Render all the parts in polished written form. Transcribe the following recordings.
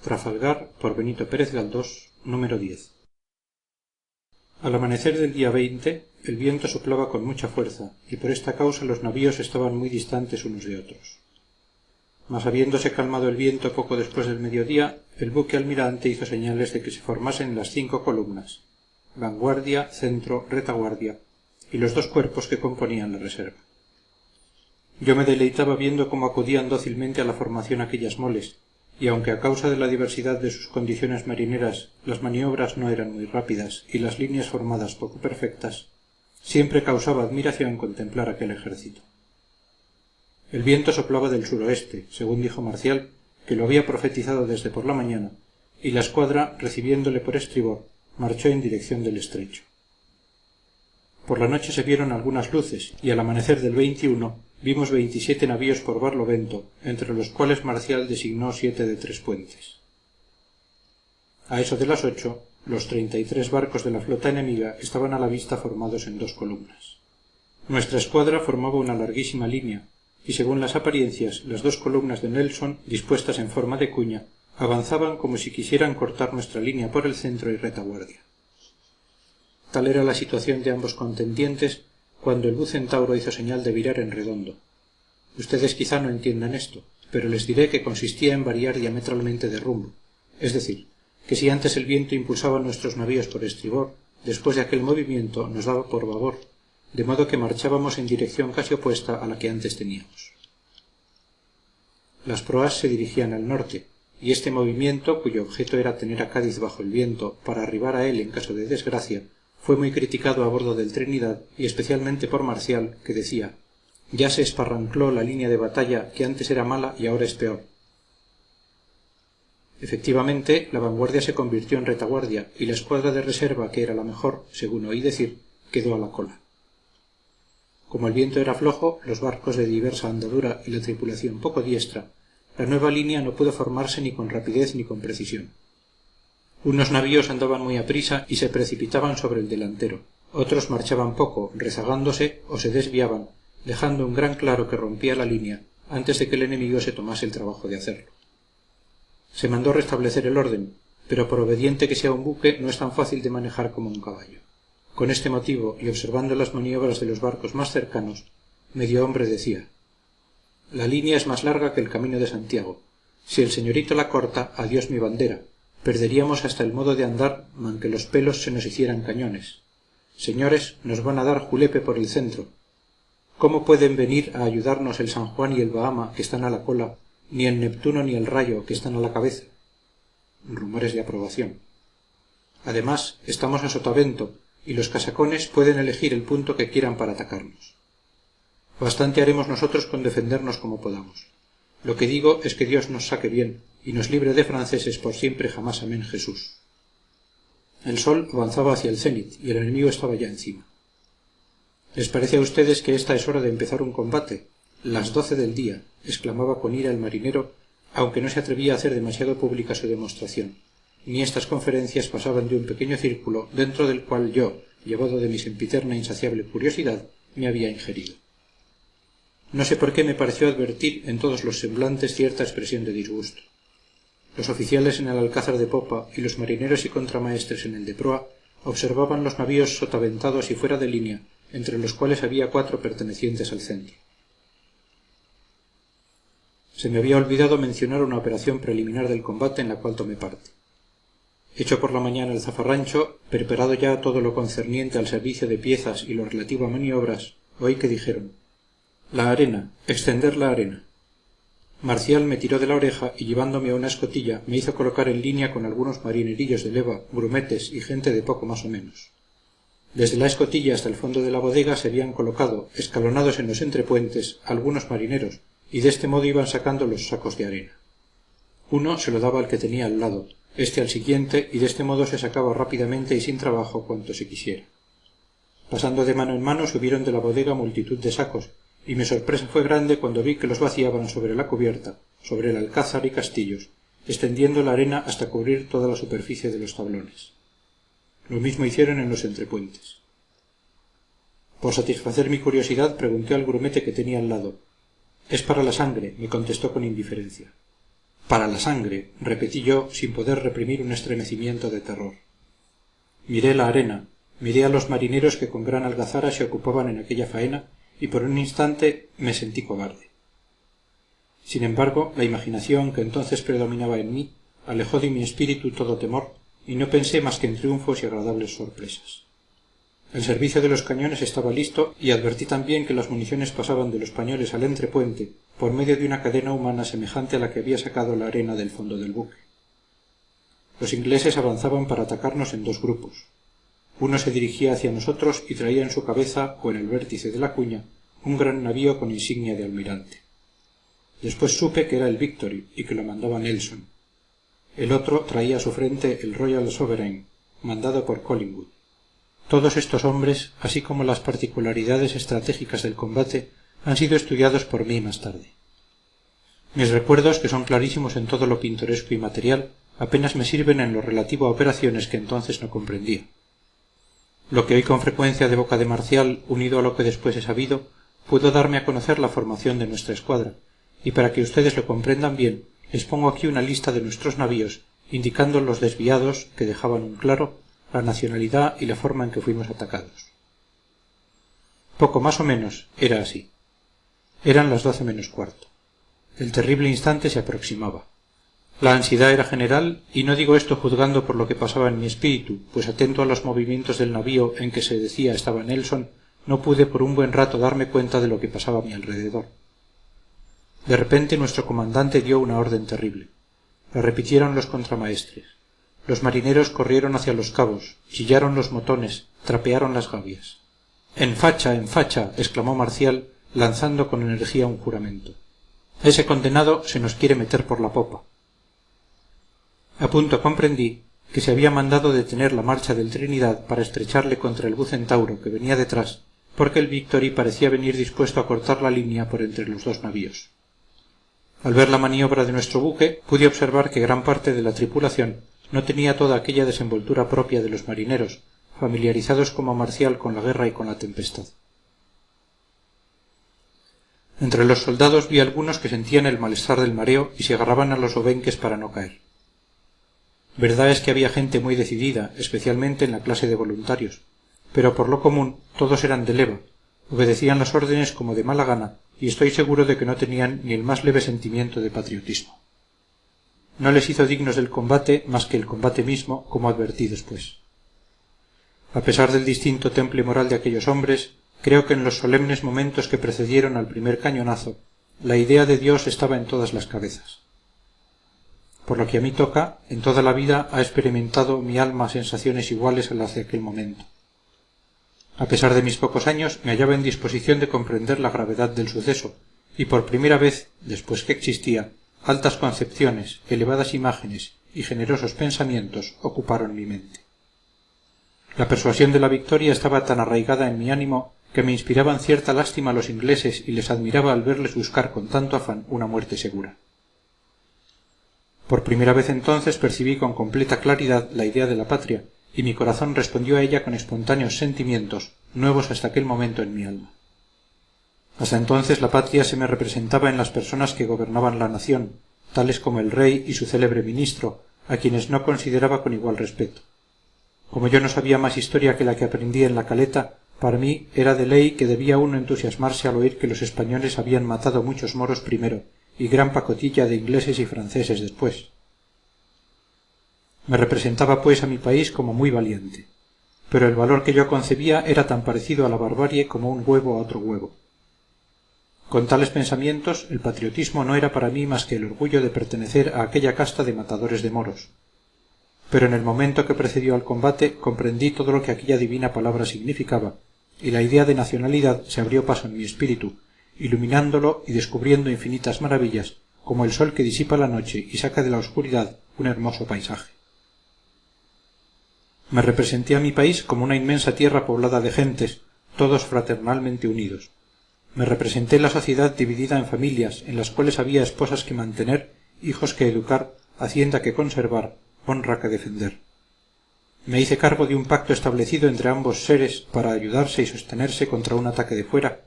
Trafalgar, por Benito Pérez Galdós, número 10. Al amanecer del día 20, el viento soplaba con mucha fuerza, y por esta causa los navíos estaban muy distantes unos de otros. Mas habiéndose calmado el viento poco después del mediodía, el buque almirante hizo señales de que se formasen las 5 columnas, vanguardia, centro, retaguardia, y los 2 cuerpos que componían la reserva. Yo me deleitaba viendo cómo acudían dócilmente a la formación aquellas moles, y aunque a causa de la diversidad de sus condiciones marineras las maniobras no eran muy rápidas y las líneas formadas poco perfectas, siempre causaba admiración contemplar aquel ejército. El viento soplaba del suroeste, según dijo Marcial, que lo había profetizado desde por la mañana, y la escuadra, recibiéndole por estribor, marchó en dirección del estrecho. Por la noche se vieron algunas luces, y al amanecer del 21 vimos 27 navíos por Barlovento, entre los cuales Marcial designó 7 de 3 puentes. A eso de las 8, los 33 barcos de la flota enemiga estaban a la vista formados en 2 columnas. Nuestra escuadra formaba una larguísima línea, y según las apariencias, las 2 columnas de Nelson, dispuestas en forma de cuña, avanzaban como si quisieran cortar nuestra línea por el centro y retaguardia. Tal era la situación de ambos contendientes cuando el bucentauro hizo señal de virar en redondo. Ustedes quizá no entiendan esto, pero les diré que consistía en variar diametralmente de rumbo, es decir, que si antes el viento impulsaba nuestros navíos por estribor, después de aquel movimiento nos daba por babor, de modo que marchábamos en dirección casi opuesta a la que antes teníamos. Las proas se dirigían al norte, y este movimiento, cuyo objeto era tener a Cádiz bajo el viento para arribar a él en caso de desgracia, fue muy criticado a bordo del Trinidad y especialmente por Marcial, que decía: «Ya se esparrancló la línea de batalla, que antes era mala y ahora es peor». Efectivamente, la vanguardia se convirtió en retaguardia y la escuadra de reserva, que era la mejor, según oí decir, quedó a la cola. Como el viento era flojo, los barcos de diversa andadura y la tripulación poco diestra, la nueva línea no pudo formarse ni con rapidez ni con precisión. Unos navíos andaban muy aprisa y se precipitaban sobre el delantero, otros marchaban poco, rezagándose o se desviaban, dejando un gran claro que rompía la línea antes de que el enemigo se tomase el trabajo de hacerlo. Se mandó restablecer el orden, pero por obediente que sea un buque no es tan fácil de manejar como un caballo. Con este motivo, y observando las maniobras de los barcos más cercanos, medio hombre decía: «La línea es más larga que el camino de Santiago. Si el señorito la corta, adiós mi bandera. Perderíamos hasta el modo de andar, manque los pelos se nos hicieran cañones. Señores, nos van a dar julepe por el centro. ¿Cómo pueden venir a ayudarnos el San Juan y el Bahama, que están a la cola, ni el Neptuno ni el Rayo, que están a la cabeza?» Rumores de aprobación. «Además, estamos a sotavento, y los casacones pueden elegir el punto que quieran para atacarnos. Bastante haremos nosotros con defendernos como podamos. Lo que digo es que Dios nos saque bien, y nos libre de franceses por siempre jamás amén Jesús». El sol avanzaba hacia el cénit y el enemigo estaba ya encima. «¿Les parece a ustedes que esta es hora de empezar un combate? Las 12 del día», exclamaba con ira el marinero, aunque no se atrevía a hacer demasiado pública su demostración, ni estas conferencias pasaban de un pequeño círculo dentro del cual yo, llevado de mi sempiterna e insaciable curiosidad, me había ingerido. No sé por qué me pareció advertir en todos los semblantes cierta expresión de disgusto. Los oficiales en el alcázar de popa y los marineros y contramaestres en el de proa observaban los navíos sotaventados y fuera de línea, entre los cuales había 4 pertenecientes al centro. Se me había olvidado mencionar una operación preliminar del combate en la cual tomé parte. Hecho por la mañana el zafarrancho, preparado ya todo lo concerniente al servicio de piezas y lo relativo a maniobras, oí que dijeron: «La arena, extender la arena». Marcial me tiró de la oreja y llevándome a una escotilla me hizo colocar en línea con algunos marinerillos de leva, grumetes y gente de poco más o menos. Desde la escotilla hasta el fondo de la bodega se habían colocado, escalonados en los entrepuentes, algunos marineros, y de este modo iban sacando los sacos de arena. Uno se lo daba al que tenía al lado, este al siguiente, y de este modo se sacaba rápidamente y sin trabajo cuanto se quisiera. Pasando de mano en mano subieron de la bodega multitud de sacos, y mi sorpresa fue grande cuando vi que los vaciaban sobre la cubierta, sobre el alcázar y castillos, extendiendo la arena hasta cubrir toda la superficie de los tablones. Lo mismo hicieron en los entrepuentes. Por satisfacer mi curiosidad pregunté al grumete que tenía al lado: es para la sangre, me contestó con indiferencia. Para la sangre, repetí yo, sin poder reprimir un estremecimiento de terror. Miré la arena, miré a los marineros que con gran algazara se ocupaban en aquella faena, y por un instante me sentí cobarde. Sin embargo, la imaginación que entonces predominaba en mí alejó de mi espíritu todo temor, y no pensé más que en triunfos y agradables sorpresas. El servicio de los cañones estaba listo, y advertí también que las municiones pasaban de los pañoles al entrepuente por medio de una cadena humana semejante a la que había sacado la arena del fondo del buque. Los ingleses avanzaban para atacarnos en dos grupos. Uno se dirigía hacia nosotros y traía en su cabeza, o en el vértice de la cuña, un gran navío con insignia de almirante. Después supe que era el Victory y que lo mandaba Nelson. El otro traía a su frente el Royal Sovereign, mandado por Collingwood. Todos estos hombres, así como las particularidades estratégicas del combate, han sido estudiados por mí más tarde. Mis recuerdos, que son clarísimos en todo lo pintoresco y material, apenas me sirven en lo relativo a operaciones que entonces no comprendía. Lo que hoy con frecuencia de boca de Marcial, unido a lo que después he sabido, pudo darme a conocer la formación de nuestra escuadra, y para que ustedes lo comprendan bien, les pongo aquí una lista de nuestros navíos, indicando los desviados, que dejaban un claro, la nacionalidad y la forma en que fuimos atacados. Poco más o menos era así. Eran las 12 menos cuarto. El terrible instante se aproximaba. La ansiedad era general, y no digo esto juzgando por lo que pasaba en mi espíritu, pues atento a los movimientos del navío en que se decía estaba Nelson, no pude por un buen rato darme cuenta de lo que pasaba a mi alrededor. De repente nuestro comandante dio una orden terrible. La repitieron los contramaestres. Los marineros corrieron hacia los cabos, chillaron los motones, trapearon las gavias. ¡En facha, en facha!, exclamó Marcial, lanzando con energía un juramento. Ese condenado se nos quiere meter por la popa. A punto comprendí que se había mandado detener la marcha del Trinidad para estrecharle contra el Bucentauro que venía detrás, porque el Victory parecía venir dispuesto a cortar la línea por entre los dos navíos. Al ver la maniobra de nuestro buque, pude observar que gran parte de la tripulación no tenía toda aquella desenvoltura propia de los marineros, familiarizados como Marcial con la guerra y con la tempestad. Entre los soldados vi algunos que sentían el malestar del mareo y se agarraban a los obenques para no caer. Verdad es que había gente muy decidida, especialmente en la clase de voluntarios, pero por lo común todos eran de leva, obedecían las órdenes como de mala gana, y estoy seguro de que no tenían ni el más leve sentimiento de patriotismo. No les hizo dignos del combate más que el combate mismo, como advertí después. A pesar del distinto temple moral de aquellos hombres, creo que en los solemnes momentos que precedieron al primer cañonazo, la idea de Dios estaba en todas las cabezas. Por lo que a mí toca, en toda la vida ha experimentado mi alma sensaciones iguales a las de aquel momento. A pesar de mis pocos años, me hallaba en disposición de comprender la gravedad del suceso, y por primera vez, después que existía, altas concepciones, elevadas imágenes y generosos pensamientos ocuparon mi mente. La persuasión de la victoria estaba tan arraigada en mi ánimo que me inspiraban cierta lástima a los ingleses y les admiraba al verles buscar con tanto afán una muerte segura. Por primera vez entonces percibí con completa claridad la idea de la patria, y mi corazón respondió a ella con espontáneos sentimientos, nuevos hasta aquel momento en mi alma. Hasta entonces la patria se me representaba en las personas que gobernaban la nación, tales como el rey y su célebre ministro, a quienes no consideraba con igual respeto. Como yo no sabía más historia que la que aprendí en la caleta, para mí era de ley que debía uno entusiasmarse al oír que los españoles habían matado muchos moros primero y gran pacotilla de ingleses y franceses después. Me representaba pues a mi país como muy valiente, pero el valor que yo concebía era tan parecido a la barbarie como un huevo a otro huevo. Con tales pensamientos, el patriotismo no era para mí más que el orgullo de pertenecer a aquella casta de matadores de moros. Pero en el momento que precedió al combate comprendí todo lo que aquella divina palabra significaba, y la idea de nacionalidad se abrió paso en mi espíritu, iluminándolo y descubriendo infinitas maravillas, como el sol que disipa la noche y saca de la oscuridad un hermoso paisaje. Me representé a mi país como una inmensa tierra poblada de gentes, todos fraternalmente unidos. Me representé la sociedad dividida en familias, en las cuales había esposas que mantener, hijos que educar, hacienda que conservar, honra que defender. Me hice cargo de un pacto establecido entre ambos seres para ayudarse y sostenerse contra un ataque de fuera,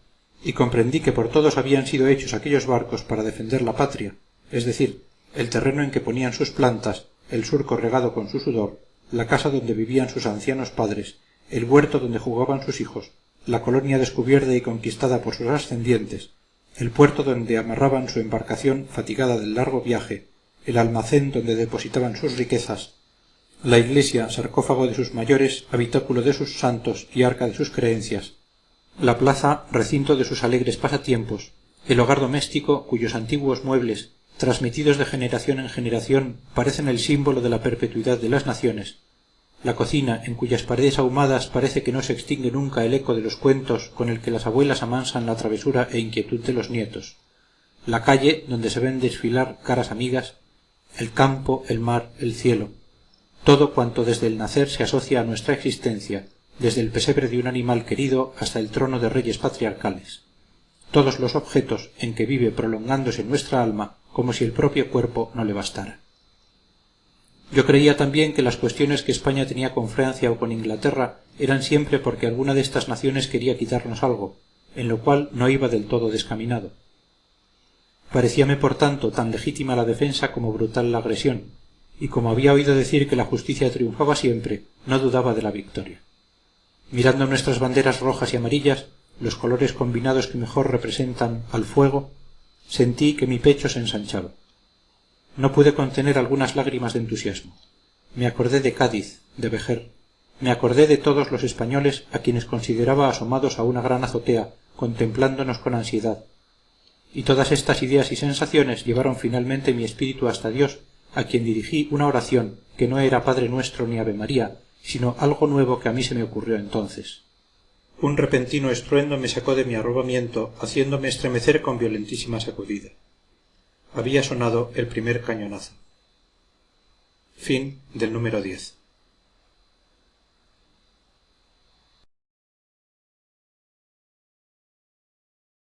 y comprendí que por todos habían sido hechos aquellos barcos para defender la patria, es decir, el terreno en que ponían sus plantas, el surco regado con su sudor, la casa donde vivían sus ancianos padres, el huerto donde jugaban sus hijos, la colonia descubierta y conquistada por sus ascendientes, el puerto donde amarraban su embarcación fatigada del largo viaje, el almacén donde depositaban sus riquezas, la iglesia, sarcófago de sus mayores, habitáculo de sus santos y arca de sus creencias, la plaza, recinto de sus alegres pasatiempos, el hogar doméstico cuyos antiguos muebles, transmitidos de generación en generación, parecen el símbolo de la perpetuidad de las naciones, la cocina, en cuyas paredes ahumadas parece que no se extingue nunca el eco de los cuentos con el que las abuelas amansan la travesura e inquietud de los nietos, la calle, donde se ven desfilar caras amigas, el campo, el mar, el cielo, todo cuanto desde el nacer se asocia a nuestra existencia, desde el pesebre de un animal querido hasta el trono de reyes patriarcales, todos los objetos en que vive prolongándose nuestra alma como si el propio cuerpo no le bastara. Yo creía también que las cuestiones que España tenía con Francia o con Inglaterra eran siempre porque alguna de estas naciones quería quitarnos algo, en lo cual no iba del todo descaminado. Parecíame por tanto tan legítima la defensa como brutal la agresión, y como había oído decir que la justicia triunfaba siempre, no dudaba de la victoria. Mirando nuestras banderas rojas y amarillas, los colores combinados que mejor representan al fuego, sentí que mi pecho se ensanchaba. No pude contener algunas lágrimas de entusiasmo. Me acordé de Cádiz, de Vejer. Me acordé de todos los españoles a quienes consideraba asomados a una gran azotea, contemplándonos con ansiedad. Y todas estas ideas y sensaciones llevaron finalmente mi espíritu hasta Dios, a quien dirigí una oración que no era Padre Nuestro ni Ave María, sino algo nuevo que a mí se me ocurrió entonces. Un repentino estruendo me sacó de mi arrobamiento, haciéndome estremecer con violentísima sacudida. Había sonado el primer cañonazo. Fin del número 10.